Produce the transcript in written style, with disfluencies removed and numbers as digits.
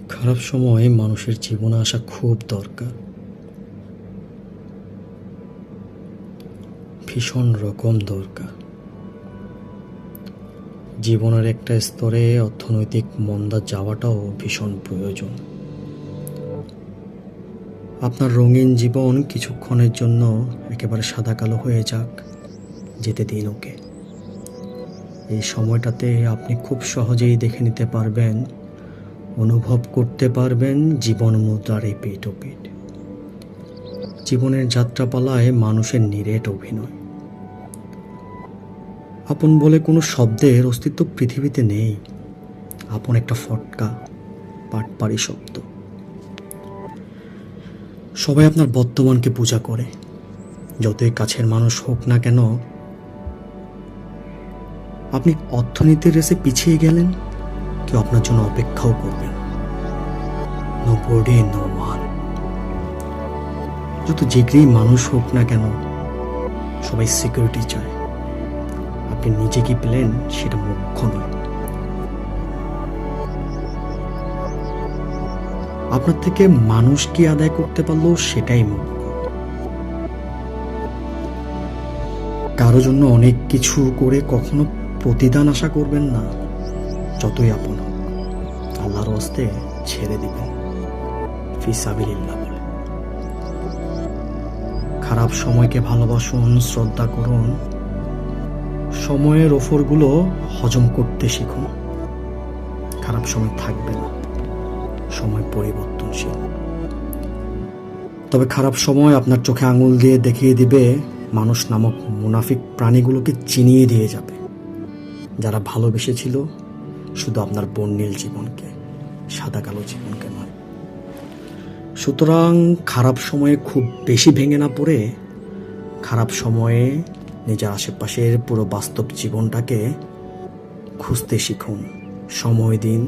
খারাপ সময় মানুষের জীবনে আসা খুব দরকার, ভীষণ রকম দরকার। জীবনের একটা স্তরে অর্থনৈতিক মন্দা যাওয়াটাও ভীষণ প্রয়োজন। আপনার রঙিন জীবন কিছুক্ষণের জন্য একেবারে সাদা কালো হয়ে যাক, যেতে দিন ওকে। এই সময়টাতে আপনি খুব সহজেই দেখে নিতে পারবেন, অনুভব করতে পারবেন জীবন মুদ্রার এই পিঠ ও পিঠ। জীবনের যাত্রাপালায় মানুষের নিরেট অভিনয়। আপন বলে কোনো শব্দের অস্তিত্ব পৃথিবীতে নেই। আপন একটা ফটকা, পাটপাড়ি শব্দ। সবাই আপনার বর্তমানকে পূজা করে, যতই কাছের মানুষ হোক না কেন। আপনি অর্থনীতির রেসে পিছিয়ে গেলেন, কেউ আপনার জন্য অপেক্ষাও করবেন। Nobody no one. যত জিগরি মানুষ হোক না কেন, সবাই সিকিউরিটি চায়। আপনি নিজে কি পেলেন সেটা মুখ্য নয়। আপনার থেকে মানুষ কি আদায় করতে পারলো সেটাই মুখ্য। কারো জন্য অনেক কিছু করে কখনো প্রতিদান আশা করবেন না। যতই আপন হোক, আল্লাহর হস্তে ছেড়ে দিবেন ফিসাবিলিল্লাহ বলে। খারাপ সময়কে ভালোবাসুন, শ্রদ্ধা করুন। সময়ের অফরগুলো হজম করতে শিখুন। খারাপ সময় থাকবে না, সময় পরিবর্তনশীল। তবে খারাপ সময় আপনার চোখে আঙুল দিয়ে দেখিয়ে দিবে মানুষ নামক মুনাফিক প্রাণীগুলোকে চিনিয়ে দিয়ে যাবে, যারা ভালোবেসেছিল শুধু আপনার বর্ণিল জীবনকে, সাদা কালো জীবনকে নয়। সুতরাং খারাপ সময়ে খুব বেশি ভেঙে না পড়ে, খারাপ সময়ে নিজের আশেপাশের পুরো বাস্তব জীবনটাকে খুঁজতে শিখুন। সময় দিন,